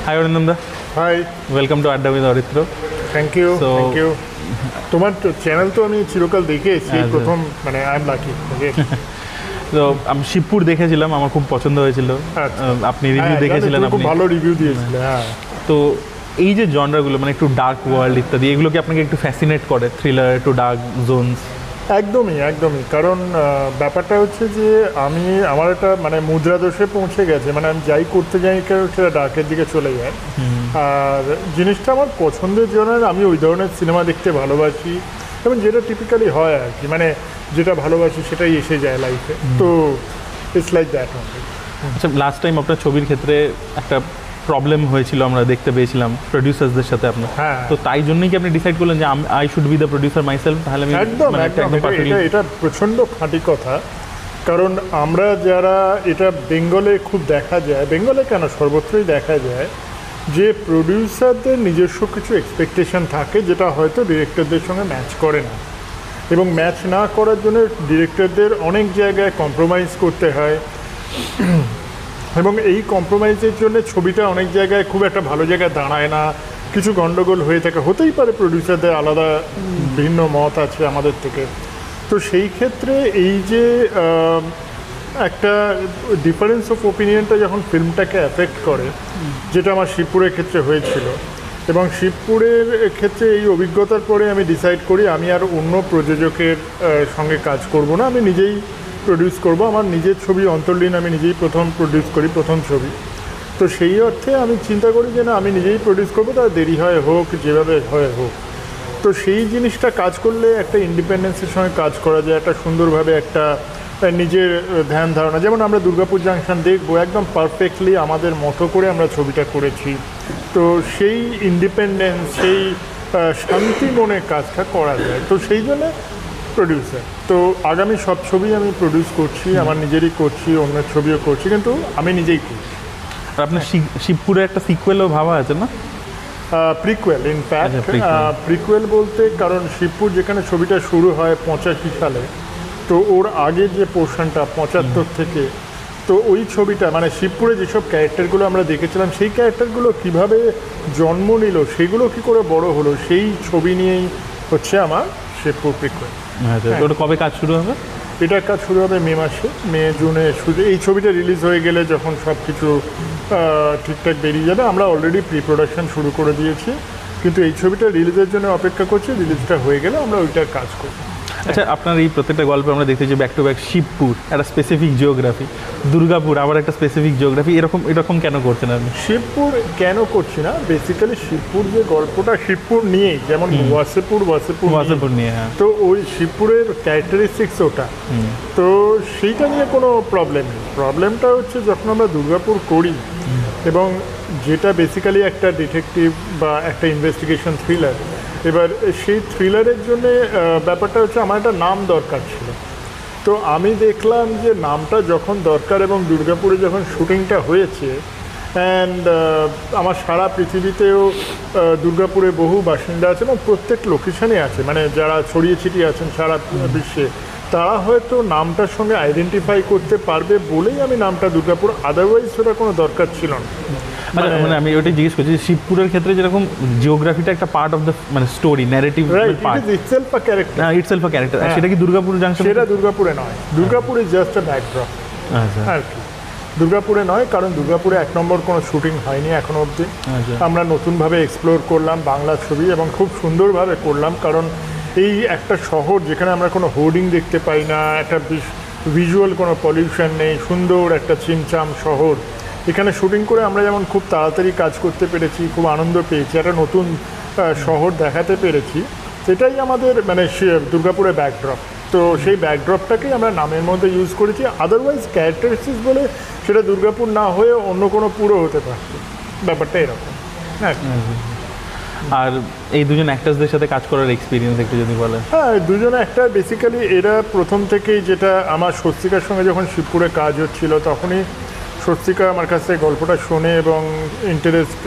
High অরিন্দমদা, hi, welcome to Adda with Aritra. Thank you thank you. তোমার channel তো আমি চিরকাল দেখেছি, প্রথম মানে আই এম লাকি। তো আমি শিবপুর দেখেছিলাম, আমার খুব পছন্দ হয়েছিল। আপনি রিভিউ দেখেছিলেন, খুব ভালো রিভিউ দিয়েছিলে। হ্যাঁ, তো এই যে জনরাগুলো মানে একটু ডার্ক ওয়ার্ল্ড ইত্যাদি, এগুলো কি আপনাকে একটু ফ্যাসিনেট করে? থ্রিলার, একটু ডার্ক জোনস? একদমই একদমই। কারণ ব্যাপারটা হচ্ছে যে আমার একটা মানে মুদ্রা দোষে পৌঁছে গেছে, মানে আমি যাই করতে যাই সেটা ডার্কের দিকে চলে যায়। আর জিনিসটা আমার পছন্দের জন্য আমি ওই ধরনের সিনেমা দেখতে ভালোবাসি, এবং যেটা টিপিক্যালি হয় আর কি, মানে যেটা ভালোবাসি সেটাই এসে যায় লাইফে। তো ইটস লাইক দ্যাট অনলি। আচ্ছা, লাস্ট টাইম আপনার ছবির ক্ষেত্রে একটা প্রবলেম হয়েছিল, আমরা দেখতে পেয়েছিলাম প্রডিউসারদের সাথে আপনার। হ্যাঁ, তো তাই জন্যই কি আপনি ডিসাইড করলেন যে I should be the producer myself? তাহলে আমি একদম একদম, এটা প্রচণ্ড খাঁটি কথা। কারণ আমরা যারা, এটা বেঙ্গলে খুব দেখা যায়, বেঙ্গলে কেন সর্বত্রই দেখা যায় যে প্রডিউসারদের নিজস্ব কিছু এক্সপেকটেশন থাকে, যেটা হয়তো ডিরেক্টরদের সঙ্গে ম্যাচ করে না, এবং ম্যাচ না করার জন্য ডিরেক্টরদের অনেক জায়গায় কম্প্রোমাইজ করতে হয়, এবং এই কম্প্রোমাইজের জন্য ছবিটা অনেক জায়গায় খুব একটা ভালো জায়গায় দাঁড়ায় না, কিছু গণ্ডগোল হয়ে থাকে। হতেই পারে, প্রডিউসারদের আলাদা ভিন্ন মত আছে আমাদের থেকে। তো সেই ক্ষেত্রে এই যে একটা ডিফারেন্স অফ ওপিনিয়নটা যখন ফিল্মটাকে অ্যাফেক্ট করে, যেটা আমার শিবপুরের ক্ষেত্রে হয়েছিল, এবং শিবপুরের ক্ষেত্রে এই অভিজ্ঞতার পরে আমি ডিসাইড করি আমি আর অন্য প্রযোজকের সঙ্গে কাজ করব না, আমি নিজেই প্রডিউস করব। আমার নিজের ছবি অন্তর্লীন আমি নিজেই প্রথম প্রডিউস করি, প্রথম ছবি। তো সেই অর্থে আমি চিন্তা করি যে না, আমি নিজেই প্রডিউস করবো, তার দেরি হয় হোক, যেভাবে হয় হোক। তো সেই জিনিসটা কাজ করলে একটা ইন্ডিপেন্ডেন্সের সঙ্গে কাজ করা যায়, একটা সুন্দরভাবে একটা নিজের ধ্যান ধারণা। যেমন আমরা দুর্গাপুর জাংশন দেখবো, একদম পারফেক্টলি আমাদের মতো করে আমরা ছবিটা করেছি। তো সেই ইন্ডিপেন্ডেন্স, সেই শান্তি মনে কাজটা করা যায়। তো সেই জন্য প্রডিউসার। তো আগামী সব ছবি আমি প্রডিউস করছি, আমার নিজেরই করছি, অন্যের ছবিও করছি, কিন্তু আমি নিজেই করছি। আর আপনার শিবপুরের একটা সিকুয়েলও ভাবা আছে না? প্রিকুয়েল, ইনফ্যাক্ট প্রিকুয়েল বলতে, কারণ শিবপুর যেখানে ছবিটা শুরু হয় 85 সালে, তো ওর আগে যে পোর্শনটা 75 থেকে, তো ওই ছবিটা মানে শিবপুরে যেসব ক্যারেক্টারগুলো আমরা দেখেছিলাম, সেই ক্যারেক্টারগুলো কিভাবে জন্ম নিল, সেগুলো কি করে বড় হলো, সেই ছবি নিয়েই হচ্ছে আমার শিবপুর প্রিকুয়েল। ওটা কবে কাজ শুরু হবে? এটার কাজ শুরু হবে মে মাসে, মে জুনে শুরু। এই ছবিটা রিলিজ হয়ে গেলে, যখন সব কিছু ঠিকঠাক বেরিয়ে যাবে, আমরা অলরেডি প্রি প্রোডাকশন শুরু করে দিয়েছি, কিন্তু এই ছবিটা রিলিজের জন্য অপেক্ষা করছি। রিলিজটা হয়ে গেলে আমরা ওইটার কাজ করব। আচ্ছা, আপনার এই প্রত্যেকটা গল্পে আমরা দেখতেছি ব্যাক টু ব্যাক শিবপুর একটা স্পেসিফিক জিওগ্রাফি, দুর্গাপুর আবার একটা স্পেসিফিক জিওগ্রাফি, এরকম কেন করছেন আপনি? শিবপুর কেন করছি না, বেসিক্যালি শিবপুর যে গল্পটা শিবপুর নিয়েই, যেমন ওয়াসেপুর নিয়ে, তো ওই শিবপুরের ক্যারেক্টারিস্টিক্স ওটা, তো সেইটা নিয়ে কোনো প্রবলেম নেই। প্রবলেমটা হচ্ছে যখন আমরা দুর্গাপুর করি, এবং যেটা বেসিক্যালি একটা ডিটেকটিভ বা একটা ইনভেস্টিগেশন থ্রিলার, এবার সেই থ্রিলারের জন্য ব্যাপারটা হচ্ছে আমার একটা নাম দরকার ছিল। তো আমি দেখলাম যে নামটা যখন দরকার, এবং দুর্গাপুরে যখন শুটিংটা হয়েছে, অ্যান্ড আমার সারা পৃথিবীতেও দুর্গাপুরে বহু বাসিন্দা আছে, এবং প্রত্যেক লোকেশানে আছে, মানে যারা ছড়িয়ে ছিটিয়ে আছেন সারা বিশ্বে, তারা হয়তো নামটার সঙ্গে আইডেন্টিফাই করতে পারবে বলেই আমি নামটা দুর্গাপুর, আদারওয়াইজ সেটা কোনো দরকার ছিল না। মানে আমি ওটাই জিজ্ঞেস করছি, শিবপুরের ক্ষেত্রে যেরকম জিওগ্রাফিটা একটা পার্ট অফ দ্য মানে story narrative part, itself a character, itself a character, সেটা কি দুর্গাপুর জাংশন? সেটা দুর্গাপুরে নয়, Durgapur is just a backdrop আর কি। দুর্গাপুরে নয়, কারণ দুর্গাপুরে 1 নম্বর কোনো শুটিং হয়নি এখনো অবধি। আমরা নতুনভাবে এক্সপ্লোর করলাম বাংলা ছবি, এবং খুব সুন্দরভাবে করলাম। কারণ এই একটা শহর যেখানে আমরা কোনো হোর্ডিং দেখতে পাই না, একটা ভিজুয়াল কোনো পলিউশন নেই, সুন্দর একটা চিমচাম শহর, এখানে শুটিং করে আমরা যেমন খুব তাড়াতাড়ি কাজ করতে পেরেছি, খুব আনন্দ পেয়েছি, একটা নতুন শহর দেখাতে পেরেছি, সেটাই আমাদের মানে দুর্গাপুরের ব্যাকড্রপ। তো সেই ব্যাকড্রপটাকেই আমরা নামের মধ্যে ইউজ করেছি। আদারওয়াইজ ক্যারেক্টারিস্টিক্স বলে সেটা দুর্গাপুর না হয়ে অন্য কোনো পুরো হতে পারত, ব্যাপারটা এরকম। হ্যাঁ, আর এই দুজন অ্যাক্টার্সদের সাথে কাজ করার এক্সপিরিয়েন্স একটু যদি বলেন। হ্যাঁ, দুজন অ্যাক্টার বেসিক্যালি এরা প্রথম থেকেই, যেটা আমার স্বস্তিকার সঙ্গে যখন শিবপুরে কাজ হচ্ছিল, তখনই স্বস্তিকা আমার কাছ থেকে গল্পটা শোনে এবং ইন্টারেস্ট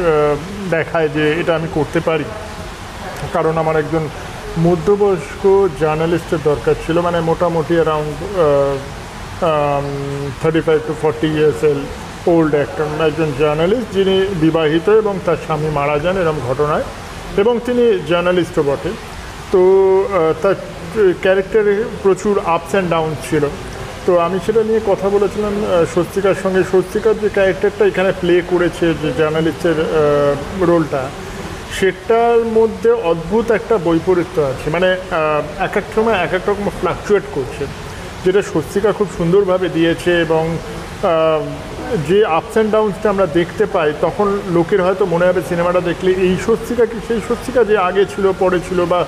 দেখায় যে এটা আমি করতে পারি। কারণ আমার একজন মধ্যবয়স্ক জার্নালিস্টের দরকার ছিল, মানে মোটামুটি অ্যারাউন্ড 35 to 40 years ওল্ড একজন জার্নালিস্ট, যিনি বিবাহিত এবং তার স্বামী মারা যান এরকম ঘটনায়, এবং তিনি জার্নালিস্টও বটে। তো তার ক্যারেক্টারে প্রচুর আপস অ্যান্ড ডাউন ছিল। তো আমি সেটা নিয়ে কথা বলেছিলাম স্বস্তিকার সঙ্গে। স্বস্তিকার যে ক্যারেক্টারটা এখানে প্লে করেছে, যে জার্নালিস্টের রোলটা, সেটার মধ্যে অদ্ভুত একটা বৈপরীত্য আছে, মানে এক এক সময় এক এক রকম ফ্লাকচুয়েট করছে, যেটা স্বস্তিকা খুব সুন্দরভাবে দিয়েছে। এবং যে আপস অ্যান্ড ডাউনসটা আমরা দেখতে পাই, তখন লোকের হয়তো মনে হবে সিনেমাটা দেখলে এই স্বস্তিকা কি সেই স্বস্তিকা যে আগে ছিল পরে ছিল, বা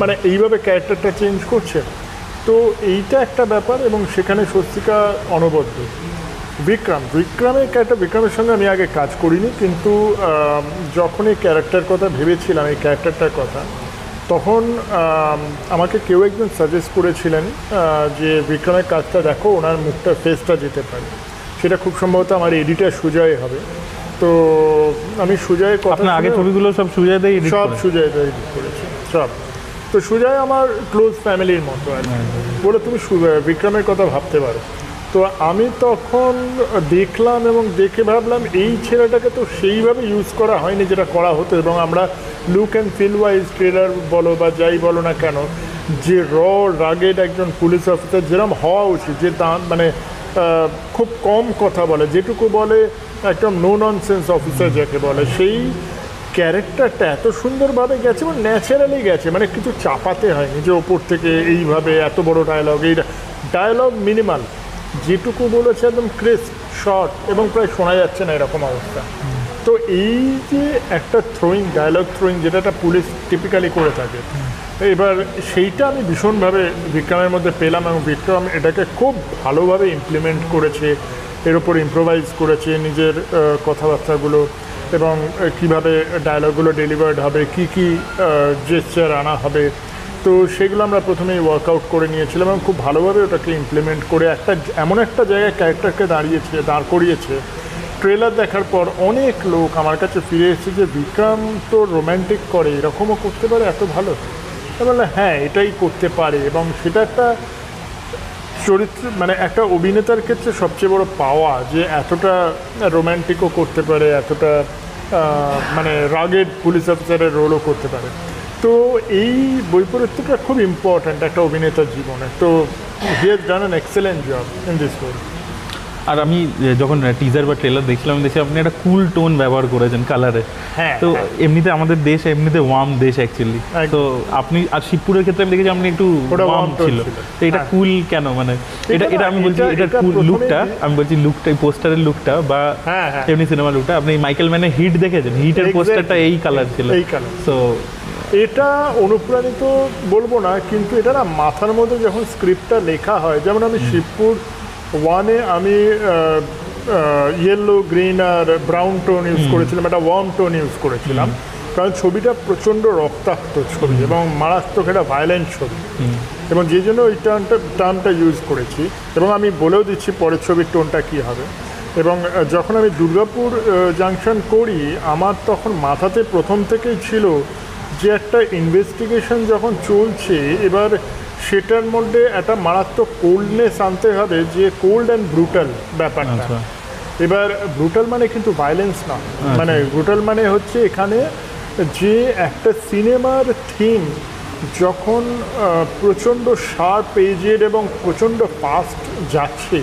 মানে এইভাবে ক্যারেক্টারটা চেঞ্জ করছে। তো এইটা একটা ব্যাপার, এবং সেখানে স্বস্তিকা অনবদ্য। বিক্রমের ক্যারেক্টার, বিক্রমের সঙ্গে আমি আগে কাজ করিনি, কিন্তু যখন এই ক্যারেক্টার কথা ভেবেছিলাম, এই ক্যারেক্টারটার কথা, তখন আমাকে কেউ একজন সাজেস্ট করেছিলেন যে বিক্রমের কাজটা দেখো, ওনার মুখটা ফেসটা যেতে পারে। সেটা খুব সম্ভবত আমার এডিটার সুজয় হবে। তো আমি সুজয়ের কথা, আপনার আগে ছবিগুলো সব সুজয় দিয়ে এডিট সব সুজয় দিয়ে এডিট করেছি সব। তো সুজয় আমার ক্লোজ ফ্যামিলির মতো আর কি। বলে তুমি বিক্রমের কথা ভাবতে পারো। তো আমি তখন দেখলাম এবং দেখে ভাবলাম এই ছেলেটাকে তো সেইভাবে ইউজ করা হয়নি যেটা করা হতো। এবং আমরা look and feel wise, trailer বলো বা যাই বলো না কেন, যে রাগেড একজন পুলিশ অফিসার যেরকম হওয়া উচিত, যে মানে খুব কম কথা বলে, যেটুকু বলে একদম নো ননসেন্স অফিসার যাকে বলে, সেই ক্যারেক্টারটা এত সুন্দরভাবে গেছে এবং ন্যাচারালি গেছে, মানে কিছু চাপাতে হয়নি যে ওপর থেকে এইভাবে এত বড় ডায়লগ। এই ডায়লগ মিনিমাল, যেটুকু বলেছে একদম ক্রিস্প, শর্ট, এবং প্রায় শোনা যাচ্ছে না এরকম অবস্থা। তো এই যে একটা ডায়লগ থ্রোয়িং, যেটা একটা পুলিশ টিপিক্যালি করে থাকে, এবার সেইটা আমি ভীষণভাবে বিক্রমের মধ্যে পেলাম। এবং বিক্রম এটাকে খুব ভালোভাবে ইমপ্লিমেন্ট করেছে, এর ওপর ইম্প্রোভাইজ করেছে নিজের কথাবার্তাগুলো, এবং কিভাবে ডায়লগগুলো ডেলিভার্ড হবে, কি কি জেস্চার আনা হবে। তো সেগুলো আমরা প্রথমেই ওয়ার্কআউট করে নিয়েছিলাম, এবং খুব ভালোভাবে ওটাকে ইমপ্লিমেন্ট করে এমন একটা জায়গায় ক্যারেক্টারকে দাঁড় করিয়েছে। ট্রেলার দেখার পর অনেক লোক আমার কাছে ফিরে এসেছে যে বিক্রম তো রোম্যান্টিক করে, এরকমও করতে পারে, এত ভালো। বললে হ্যাঁ, এটাই করতে পারে। এবং সেটা একটা চরিত্র, মানে একটা অভিনেতার ক্ষেত্রে সবচেয়ে বড় পাওয়া, যে এতটা রোম্যান্টিকও করতে পারে, এতটা মানে রাগেড পুলিশ অফিসারের রোলও করতে পারে। তো এই বৈপরীত্যটা খুব ইম্পর্ট্যান্ট একটা অভিনেতার জীবনে। তো he has done an excellent job in this role. আর আমি যখন টিজার বা ট্রেলার দেখছিলাম, দেখছি আপনি একটা কুল টোন ব্যবহার করেছেন কালারে। হ্যাঁ, তো এমনিতে আমাদের দেশ এমনিতে ওয়ার্ম দেশ অ্যাকচুয়ালি। তো আপনি আর শিবপুরের ক্ষেত্রে আমি দেখেছি আপনি একটু ওয়ার্ম ছিল, তো এটা কুল কেন? মানে এটা আমি বলছি, এটা কুল লুকটা, আমি বলছি লুকটা, এই পোস্টারের লুকটা বা এমনি সিনেমা লুকটা, আপনি মাইকেল ম্যানের হিট দেখেছেন, হিটের পোস্টারটা এই কালার ছিল। তো এটা অনুপ্রাণিত বলবো না, কিন্তু এটা না মাথার মধ্যে যখন স্ক্রিপ্টটা লেখা হয়, যেমন আমি শিবপুর ওয়ানে আমি ইয়েলো, গ্রিন আর ব্রাউন টোন ইউজ করেছিলাম, একটা ওয়ার্ম টোন ইউজ করেছিলাম, কারণ ছবিটা প্রচণ্ড রক্তাক্ত ছবি এবং মারাত্মক একটা ভায়োলেন্ট ছবি, এবং যে জন্য ওই টার্মটা ইউজ করেছি। এবং আমি বলেও দিচ্ছি পরের ছবির টোনটা কী হবে। এবং যখন আমি দুর্গাপুর জাংশন করি, আমার তখন মাথাতে প্রথম থেকেই ছিল যে একটা ইনভেস্টিগেশন যখন চলছে, এবার সেটার মধ্যে একটা মারাত্মক কোল্ডনেস আনতে হবে, যে কোল্ড অ্যান্ড ব্রুটাল ব্যাপারটা। এবার ব্রুটাল মানে কিন্তু ভায়োলেন্স না, মানে ব্রুটাল মানে হচ্ছে এখানে যে একটা সিনেমার থিম যখন প্রচণ্ড শার্প এজের এবং প্রচণ্ড ফাস্ট যাচ্ছে,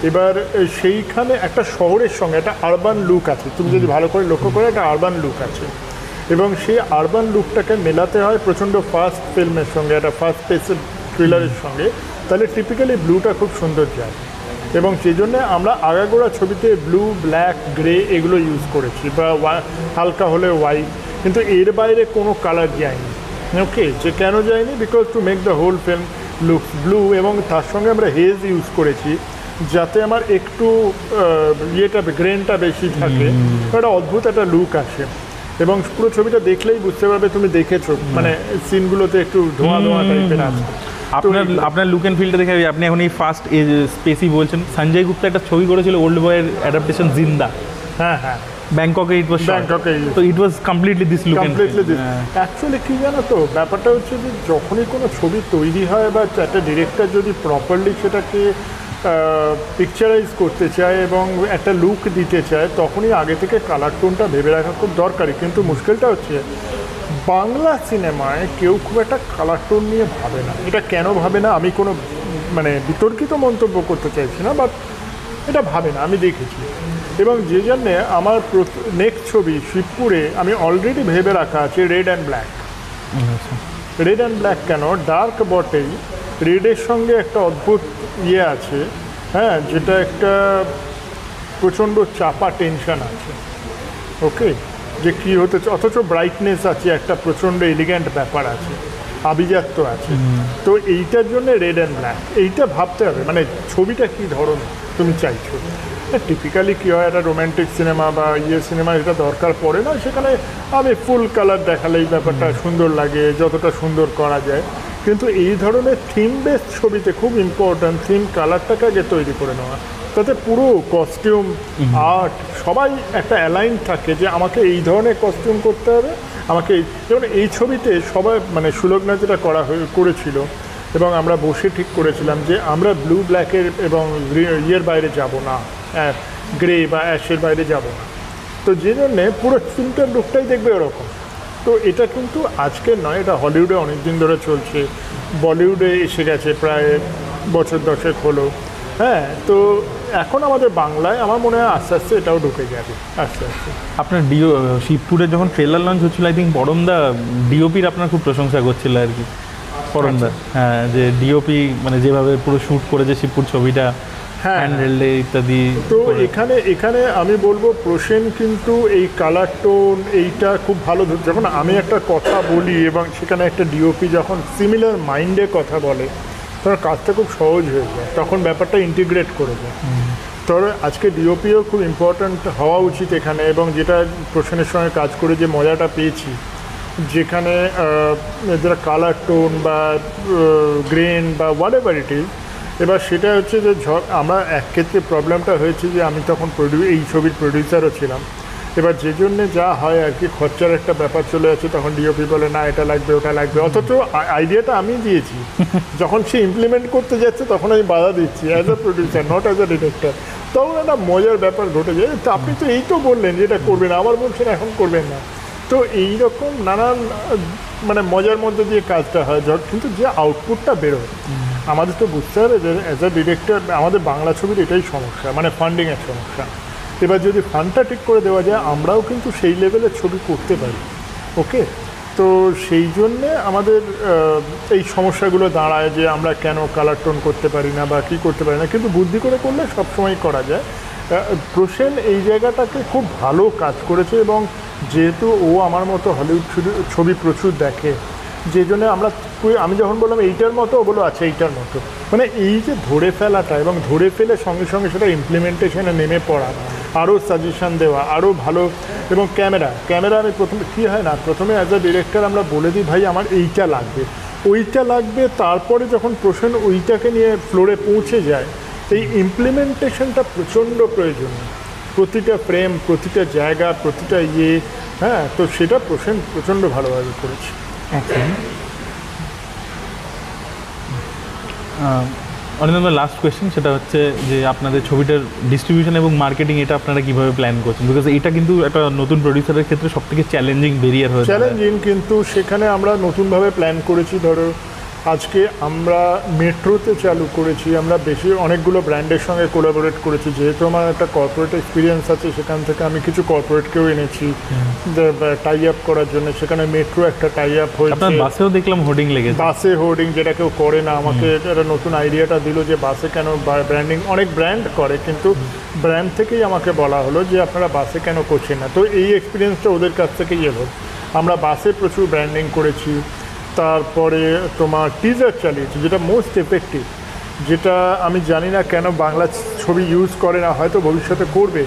এবার সেইখানে একটা শহরের সঙ্গে একটা আরবান লুক আছে, তুমি যদি ভালো করে লক্ষ্য করে একটা আরবান লুক আছে, এবং সেই আরবান লুকটাকে মেলাতে হয় প্রচণ্ড ফাস্ট ফিল্মের সঙ্গে, একটা ফাস্ট পেসের থ্রিলারের সঙ্গে, তাহলে টিপিক্যালি ব্লুটা খুব সুন্দর যায়। এবং সেই জন্যে আমরা আগাগোড়া ছবিতে ব্লু, ব্ল্যাক, গ্রে এগুলো ইউজ করেছি, বা হালকা হলে হোয়াইট, কিন্তু এর বাইরে কোনো কালার যায়নি। ওকে, যে কেন যায়নি? Because to make the whole film look blue, এবং তার সঙ্গে আমরা হেজ ইউজ করেছি যাতে আমার একটু গ্রেনটা বেশি থাকে, একটা অদ্ভুত একটা লুক আসে। এবং পুরো ছবিটা দেখলেই বুঝতে পারবে, তুমি দেখেছো, মানে সিনগুলোতে একটু ধোঁয়া ধোঁয়া টাইপের আছে। আপনার লুক অ্যান্ড ফিলটা দেখে আপনি এখন এই ফার্স্ট স্পেসি বলছেন। সঞ্জয় গুপ্তা একটা ছবি করেছিল ওল্ড বয়ের অ্যাডাপ্টেশন জিন্দা, হ্যাঁ হ্যাঁ, ব্যাংককে, তো it was completely this look. Actually কি জানো তো, ব্যাপারটা হচ্ছে যে যখনই কোনো ছবি তৈরি হয় বা একটা ডিরেক্টর যদি প্রপারলি সেটাকে পিকচারাইজ করতে চায় এবং একটা লুক দিতে চায়, তখনই আগে থেকে কালার টোনটা ভেবে রাখা খুব দরকারি। কিন্তু মুশকিলটা হচ্ছে বাংলা সিনেমায় কেউ খুব একটা কালার টোন নিয়ে ভাবে না। এটা কেন ভাবে না আমি কোনো মানে বিতর্কিত মন্তব্য করতে চাইছি না, বাট এটা ভাবে না, আমি দেখেছি। এবং যে জন্যে আমার নেক্সট ছবি শিবপুরে আমি অলরেডি ভেবে রাখা আছে red and black. Red and black কেন, ডার্ক বটেই, রেডের সঙ্গে একটা অদ্ভুত ইয়ে আছে, হ্যাঁ, যেটা একটা প্রচণ্ড চাপা টেনশন আছে, ওকে, যে কী হতে, অথচ ব্রাইটনেস আছে, একটা প্রচণ্ড এলিগ্যান্ট ব্যাপার আছে, আভিজাত্য আছে। তো এইটার জন্য রেড অ্যান্ড ব্ল্যাক, এইটা ভাবতে হবে মানে ছবিটা কী ধরনের তুমি চাইছো। টিপিক্যালি কী হয়, একটা রোম্যান্টিক সিনেমা বা সিনেমা এটা দরকার পড়ে না, সেখানে আমি ফুল কালার দেখালেই ব্যাপারটা সুন্দর লাগে, যতটা সুন্দর করা যায়। কিন্তু এই ধরনের থিম বেস ছবিতে খুব ইম্পর্ট্যান্ট থিম কালারটাকে আগে তৈরি করে নেওয়া, তাতে পুরো কস্টিউম আর্ট সবাই একটা অ্যালাইন থাকে যে আমাকে এই ধরনের কস্টিউম করতে হবে, আমাকে যেমন এই ছবিতে সবাই মানে সুলগ্না যেটা করেছিল এবং আমরা বসে ঠিক করেছিলাম যে আমরা ব্লু ব্ল্যাকের এবং ইয়ের বাইরে যাব না, গ্রে বা অ্যাশের বাইরে যাব না। তো যে জন্যে পুরো ফিল্মটার লুকটাই দেখবে ওরকম। তো এটা কিন্তু আজকের নয়, এটা হলিউডে অনেক দিন ধরে চলছে, বলিউডে এসে গেছে প্রায় বছর 10 হলো, হ্যাঁ। তো এখন আমাদের বাংলায় আমার মনে হয় আস্তে আস্তে এটাও ঢুকে যাবে আস্তে আস্তে। আপনার শিবপুরে যখন ট্রেলার লঞ্চ হচ্ছিল, আই থিঙ্ক বরমদা ডিওপির আপনার খুব প্রশংসা করছিল আর কি, বরমদা, হ্যাঁ, যে ডিওপি মানে যেভাবে পুরো শ্যুট করেছে শিবপুর ছবিটা, হ্যান্ডহেল্ডে ইত্যাদি। তো এখানে আমি বলবো প্রসেন কিন্তু এই কালার টোন এইটা খুব ভালো, যখন আমি একটা কথা বলি এবং সেখানে একটা ডিওপি যখন সিমিলার মাইন্ডে কথা বলে তখন কাজটা খুব সহজ হয়ে যায়, তখন ব্যাপারটা ইন্টিগ্রেট করে যায়। তবে আজকে ডিওপিও খুব ইম্পর্ট্যান্ট হওয়া উচিত এখানে, এবং যেটা প্রসেনের সঙ্গে কাজ করে যে মজাটা পেয়েছি, যেখানে যারা কালার টোন বা গ্রেন বা হোয়াট এভার ইট ইজ, এবার সেটা হচ্ছে যে আমরা এক ক্ষেত্রে প্রবলেমটা হয়েছে যে আমি তখন এই ছবির প্রডিউসারও ছিলাম, এবার যে জন্যে যা হয় আর কি খরচার একটা ব্যাপার চলে আছে, তখন ডিওপি বলে না এটা লাগবে ওটা লাগবে, অথচ আইডিয়াটা আমি দিয়েছি, যখন সে ইমপ্লিমেন্ট করতে যাচ্ছে তখন আমি বাধা দিচ্ছি as a producer, not as a director. তখন একটা মজার ব্যাপার ঘটে যায়, তো আপনি তো এই তো বললেন যে এটা করবেন, আবার বলছেন এখন করবেন না। তো এইরকম নানান মানে মজার মধ্যে দিয়ে কাজটা হয়, কিন্তু যে আউটপুটটা বেরোয় আমাদের তো বুঝতে হবে যে অ্যাজ আ ডিরেক্টর আমাদের বাংলা ছবির এটাই সমস্যা, মানে ফান্ডিংয়ের সমস্যা। এবার যদি ফান্ডটা ঠিক করে দেওয়া যায় আমরাও কিন্তু সেই লেভেলের ছবি করতে পারি, ওকে। তো সেই জন্যে আমাদের এই সমস্যাগুলো দাঁড়ায় যে আমরা কেন কালার টোন করতে পারি না বা কী করতে পারি না, কিন্তু বুদ্ধি করে করলে সবসময় করা যায়। প্রসেন এই জায়গাটাকে খুব ভালো কাজ করেছে, এবং যেহেতু ও আমার মতো হলিউড ছবি প্রচুর দেখে, যে জন্য আমি যখন বললাম এইটার মতো, ও বলো আচ্ছা এইটার মতো, মানে এই যে ধরে ফেলাটা এবং ধরে ফেলে সঙ্গে সঙ্গে সেটা ইমপ্লিমেন্টেশনে নেমে পড়া, আরও সাজেশান দেওয়া, আরও ভালো। এবং ক্যামেরা আমি প্রথমে কী হয় না, প্রথমে অ্যাজ আ ডিরেক্টর আমরা বলে দিই ভাই আমার এইটা লাগবে ওইটা লাগবে, তারপরে যখন প্রশ্ন ওইটাকে নিয়ে ফ্লোরে পৌঁছে যায়, এই ইমপ্লিমেন্টেশনটা প্রচণ্ড প্রয়োজনীয়, প্রতিটা ফ্রেম, প্রতিটা জায়গা, প্রতিটা হ্যাঁ। তো সেটা প্রচণ্ড ভালোভাবে করেছে। অনিন্দা, লাস্ট কোয়েশ্চেন, সেটা হচ্ছে যে আপনাদের ছবিটার ডিস্ট্রিবিউশন এবং মার্কেটিং এটা আপনারা কীভাবে প্ল্যান করছেন? বিকজ এটা কিন্তু একটা নতুন প্রডিউসারের ক্ষেত্রে সবথেকে চ্যালেঞ্জিং বেরিয়ার হয়েছে। চ্যালেঞ্জিং, কিন্তু সেখানে আমরা নতুনভাবে প্ল্যান করেছি। ধরো আজকে আমরা মেট্রোতে চালু করেছি, আমরা অনেকগুলো ব্র্যান্ডের সঙ্গে কোলাবোরেট করেছি, যেহেতু আমার একটা কর্পোরেট এক্সপিরিয়েন্স আছে সেখান থেকে আমি কিছু কর্পোরেটকেও এনেছি টাই আপ করার জন্য। সেখানে মেট্রো একটা টাই আপ হয়েছে, বাসেও দেখলাম হোর্ডিং লেগেছে, বাসে হোর্ডিং, যেটা কেউ করে না, আমাকে একটা নতুন আইডিয়াটা দিল যে বাসে কেন ব্র্যান্ডিং, অনেক ব্র্যান্ড করে কিন্তু ব্র্যান্ড থেকেই আমাকে বলা হলো যে আপনারা বাসে কেন করছেন না। তো এই এক্সপিরিয়েন্সটা ওদের কাছ থেকেই এলো। আমরা বাসে প্রচুর ব্র্যান্ডিং করেছি, তারপরে তোমার টিজার চালিয়েছি যেটা মোস্ট এফেক্টিভ, যেটা আমি জানি না কেন বাংলা ছবি ইউজ করে না, হয়তো ভবিষ্যতে করবে,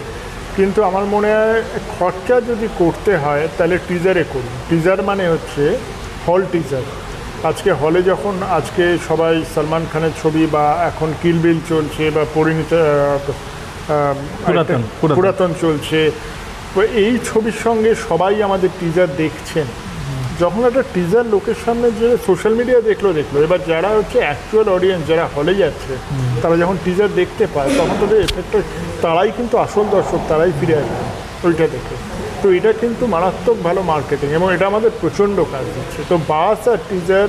কিন্তু আমার মনে হয় খরচা যদি করতে হয় তাহলে টিজারে করুন। টিজার মানে হচ্ছে হল টিজার। আজকে হলে যখন আজকে সবাই সলমান খানের ছবি বা এখন কিল বিল চলছে বা পুরাতন চলছে, এই ছবির সঙ্গে সবাই আমাদের টিজার দেখছেন, যখন একটা টিজার লোকের সামনে যে সোশ্যাল মিডিয়া দেখলো, এবার যারা হচ্ছে অ্যাকচুয়াল অডিয়েন্স যারা হলে যাচ্ছে, তারা যখন টিজার দেখতে পায় তখন তাদের এফেক্টটা, তারাই কিন্তু আসল দর্শক, তারাই ফিরে আসবে ওইটা দেখে। তো এটা কিন্তু মারাত্মক ভালো মার্কেটিং, এবং এটা আমাদের প্রচণ্ড কাজ দিচ্ছে। তো বাস আর টিজার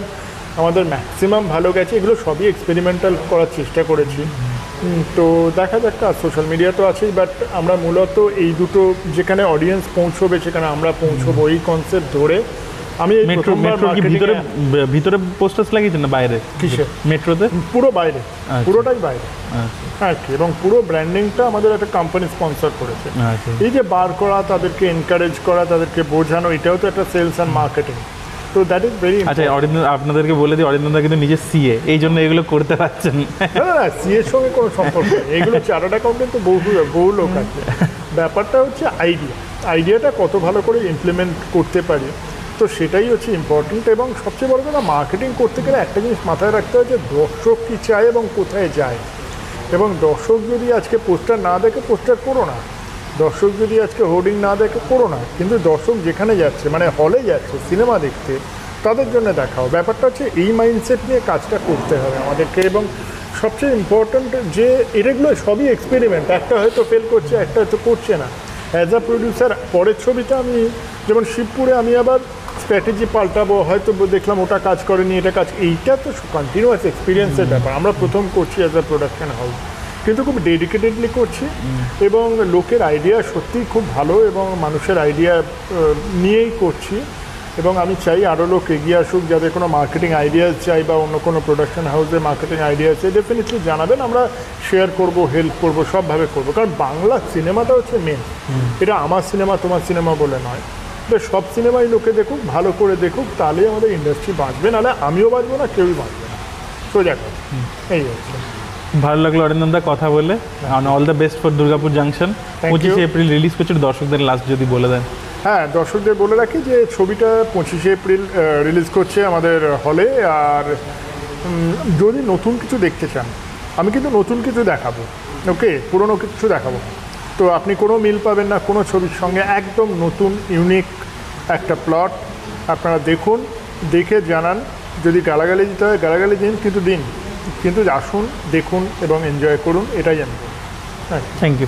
আমাদের ম্যাক্সিমাম ভালো গেছে, এগুলো সবই এক্সপেরিমেন্টাল করার চেষ্টা করেছি। তো দেখা যাক, আর সোশ্যাল মিডিয়া তো আছেই, বাট আমরা মূলত এই দুটো যেখানে অডিয়েন্স পৌঁছবে সেখানে আমরা পৌঁছবো, এই কনসেপ্ট ধরে আমি এই প্রথমবার ভিতরে পোস্টার্স লাগিয়েছেন না বাইরে? কিসে? মেট্রোতে? পুরো বাইরে, পুরোটাই বাইরে আর কি, এবং পুরো ব্র্যান্ডিংটা আমাদের একটা কোম্পানি স্পন্সর করেছে। এই যে বার করা, তাদেরকে এনকারেজ করা, তাদেরকে বোঝানো, এটাও তো একটা সেলস অ্যান্ড মার্কেটিং। তো দ্যাট ইজ ভেরি। আচ্ছা, আপনাদেরকে বলে দিই, অরিন্দমদা কিন্তু নিজে সিএ, এই জন্য এগুলো করতে পারছেন। না, সিএ এর সঙ্গে কোনো সম্পর্ক নেই, এগুলো চার্টার্ড অ্যাকাউন্টেন্ট তো বহু লোক আছে। ব্যাপারটা হচ্ছে আইডিয়াটা কত ভালো করে ইমপ্লিমেন্ট করতে পারি, তো সেটাই হচ্ছে ইম্পর্টেন্ট। এবং সবচেয়ে বড় কথা, মার্কেটিং করতে গেলে একটা জিনিস মাথায় রাখতে হয় যে দর্শক কী চায় এবং কোথায় যায়। এবং দর্শক যদি আজকে পোস্টার না দেখে পোস্টার করো না, দর্শক যদি আজকে হোর্ডিং না দেখে করো না, কিন্তু দর্শক যেখানে যাচ্ছে, মানে হলে যাচ্ছে সিনেমা দেখতে, তাদের জন্য দেখাও। ব্যাপারটা হচ্ছে এই মাইন্ডসেট নিয়ে কাজটা করতে হবে আমাদেরকে। এবং সবচেয়ে ইম্পর্ট্যান্ট যে এগুলো সবই এক্সপেরিমেন্ট, একটা হয়তো ফেল করছে, একটা হয়তো করছে না। অ্যাজ আ প্রডিউসার পরের ছবিটা আমি যেমন শিবপুরে আমি আবার স্ট্র্যাটেজি পাল্টাবো, হয়তো দেখলাম ওটা কাজ করেনি, এটা কাজ, এইটা তো কন্টিনিউয়াস এক্সপিরিয়েন্সের ব্যাপার। আমরা প্রথম করছি অ্যাজ আ প্রোডাকশন হাউস, কিন্তু খুব ডেডিকেটেডলি করছি, এবং লোকের আইডিয়া সত্যিই খুব ভালো, এবং মানুষের আইডিয়া নিয়েই করছি। এবং আমি চাই আরও লোক এগিয়ে আসুক, যাদের কোনো মার্কেটিং আইডিয়া চাই বা অন্য কোনো প্রোডাকশন হাউসের মার্কেটিং আইডিয়া চাই, ডেফিনেটলি জানাবেন, আমরা শেয়ার করব, হেল্প করব, সবভাবে করব। কারণ বাংলা সিনেমাটা হচ্ছে মেন, এটা আমার সিনেমা তোমার সিনেমা বলে নয়, এটা সব সিনেমাই লোকে দেখুক, ভালো করে দেখুক, তাহলেই আমাদের ইন্ডাস্ট্রি বাঁচবে, নাহলে আমিও বাঁচবো না, কেউই বাঁচবে না। সোজা কথা, এই হচ্ছে। ভালো লাগলো অরিন্দমদা কথা বলে। All the best for Durgapur junction. 25 April release করছে, দর্শকদের লাস্ট যদি বলে দেন। হ্যাঁ, দর্শকদের বলে রাখি যে ছবিটা 25 এপ্রিল রিলিজ করছে আমাদের হলে। আর যদি নতুন কিছু দেখতে চান, আমি কিন্তু নতুন কিছু দেখাবো, ওকে, পুরনো কিছু দেখাবো। তো আপনি কোনো মিল পাবেন না কোনো ছবির সঙ্গে, একদম নতুন ইউনিক একটা প্লট। আপনারা দেখুন, দেখে জানান। যদি গালাগালি দিতে হয় গালাগালি দিন, কিন্তু আসুন, দেখুন এবং এনজয় করুন, এটাই আমি। হ্যাঁ, থ্যাংক ইউ।